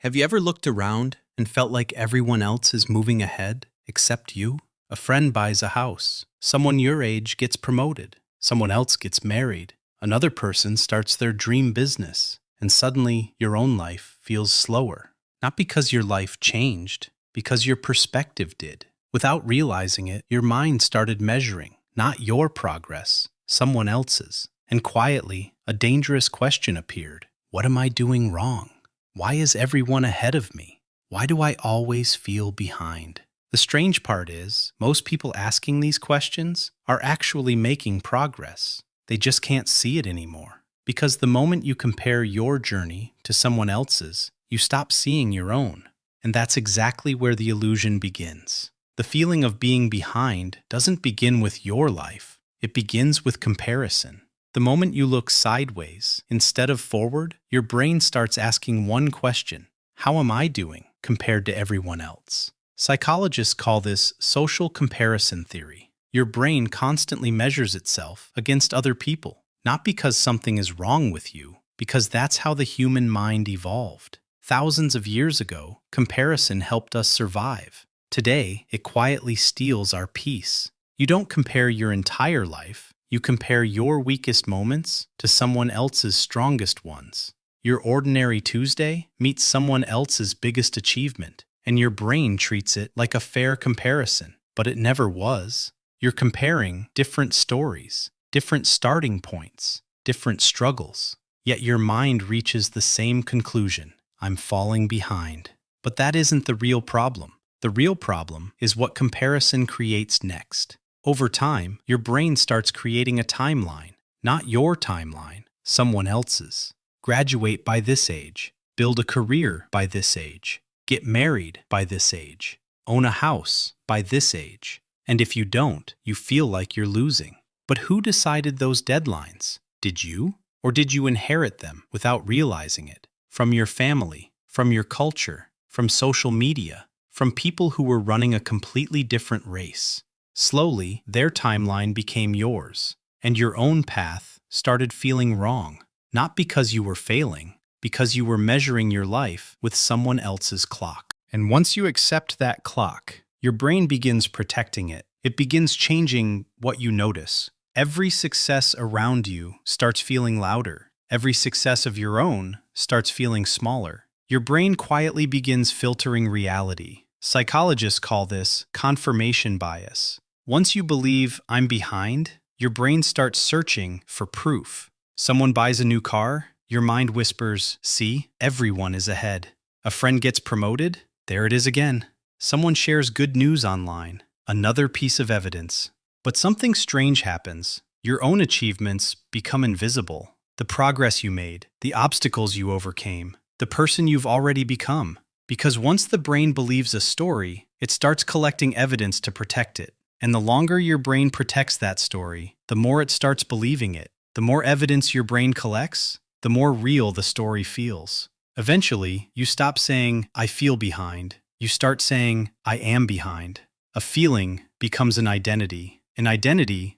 Have you ever looked around and felt like everyone else is moving ahead except you? A friend buys a house. Someone your age gets promoted. Someone else gets married. Another person starts their dream business. And suddenly, your own life feels slower. Not because your life changed, because your perspective did. Without realizing it, your mind started measuring, not your progress, someone else's. And quietly, a dangerous question appeared. What am I doing wrong? Why is everyone ahead of me? Why do I always feel behind? The strange part is, most people asking these questions are actually making progress. They just can't see it anymore. Because the moment you compare your journey to someone else's, you stop seeing your own. And that's exactly where the illusion begins. The feeling of being behind doesn't begin with your life. It begins with comparison. The moment you look sideways instead of forward, your brain starts asking one question: how am I doing compared to everyone else? Psychologists call this social comparison theory. Your brain constantly measures itself against other people, not because something is wrong with you, because that's how the human mind evolved. Thousands of years ago, comparison helped us survive. Today, it quietly steals our peace. You don't compare your entire life. You compare your weakest moments to someone else's strongest ones. Your ordinary Tuesday meets someone else's biggest achievement, and your brain treats it like a fair comparison. But it never was. You're comparing different stories, different starting points, different struggles. Yet your mind reaches the same conclusion: I'm falling behind. But that isn't the real problem. The real problem is what comparison creates next. Over time, your brain starts creating a timeline, not your timeline, someone else's. Graduate by this age, build a career by this age, get married by this age, own a house by this age. And if you don't, you feel like you're losing. But who decided those deadlines? Did you? Or did you inherit them without realizing it? From your family, from your culture, from social media, from people who were running a completely different race. Slowly, their timeline became yours, and your own path started feeling wrong, not because you were failing, because you were measuring your life with someone else's clock. And once you accept that clock, your brain begins protecting it. It begins changing what you notice. Every success around you starts feeling louder. Every success of your own starts feeling smaller. Your brain quietly begins filtering reality. Psychologists call this confirmation bias. Once you believe I'm behind, your brain starts searching for proof. Someone buys a new car, your mind whispers, see, everyone is ahead. A friend gets promoted, there it is again. Someone shares good news online, another piece of evidence. But something strange happens. Your own achievements become invisible. The progress you made, the obstacles you overcame, the person you've already become. Because once the brain believes a story, it starts collecting evidence to protect it. And the longer your brain protects that story, the more it starts believing it. The more evidence your brain collects, the more real the story feels. Eventually, you stop saying, I feel behind. You start saying, I am behind. A feeling becomes an identity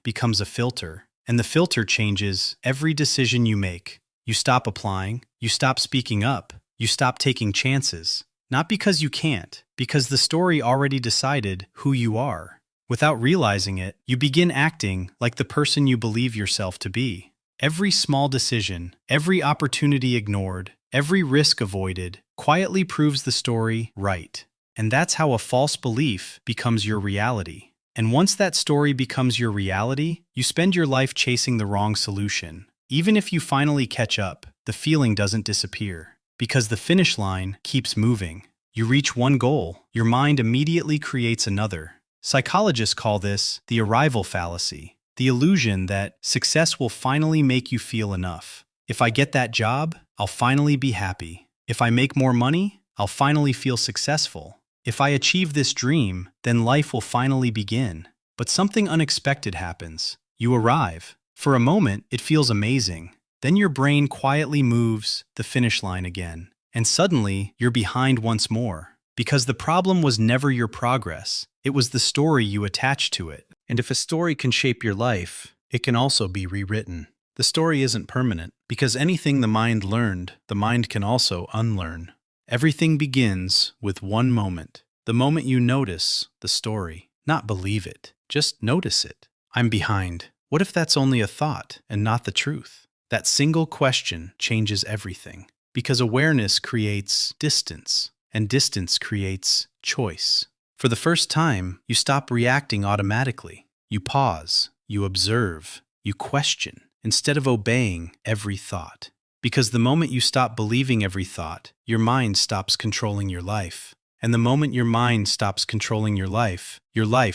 becomes a filter, and the filter changes every decision you make. You stop applying, you stop speaking up, you stop taking chances. Not because you can't, because the story already decided who you are. Without realizing it, you begin acting like the person you believe yourself to be. Every small decision, every opportunity ignored, every risk avoided, quietly proves the story right. And that's how a false belief becomes your reality. And once that story becomes your reality, you spend your life chasing the wrong solution. Even if you finally catch up, the feeling doesn't disappear. Because the finish line keeps moving. You reach one goal, your mind immediately creates another. Psychologists call this the Arrival Fallacy, the illusion that success will finally make you feel enough. If I get that job, I'll finally be happy. If I make more money, I'll finally feel successful. If I achieve this dream, then life will finally begin. But something unexpected happens. You arrive. For a moment, it feels amazing. Then your brain quietly moves the finish line again. And suddenly, you're behind once more. Because the problem was never your progress. It was the story you attached to it. And if a story can shape your life, it can also be rewritten. The story isn't permanent, because anything the mind learned, the mind can also unlearn. Everything begins with one moment. The moment you notice the story, not believe it, just notice it. I'm behind. What if that's only a thought and not the truth? That single question changes everything, because awareness creates distance, and distance creates choice. For the first time, you stop reacting automatically. You pause, you observe, you question, instead of obeying every thought. Because the moment you stop believing every thought, your mind stops controlling your life. And the moment your mind stops controlling your life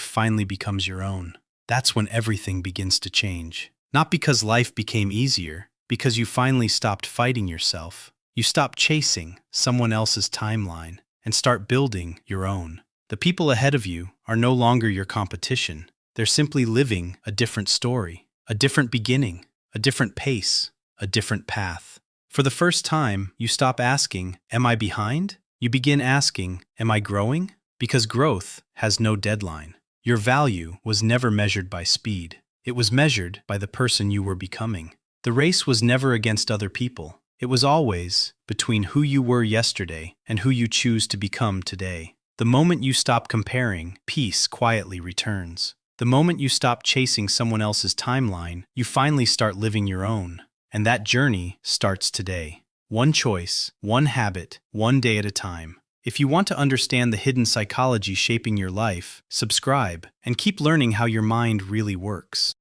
finally becomes your own. That's when everything begins to change. Not because life became easier, because you finally stopped fighting yourself. You stop chasing someone else's timeline and start building your own. The people ahead of you are no longer your competition. They're simply living a different story, a different beginning, a different pace, a different path. For the first time, you stop asking, "Am I behind?" You begin asking, "Am I growing?" Because growth has no deadline. Your value was never measured by speed. It was measured by the person you were becoming. The race was never against other people. It was always between who you were yesterday and who you choose to become today. The moment you stop comparing, peace quietly returns. The moment you stop chasing someone else's timeline, you finally start living your own. And that journey starts today. One choice, one habit, one day at a time. If you want to understand the hidden psychology shaping your life, subscribe and keep learning how your mind really works.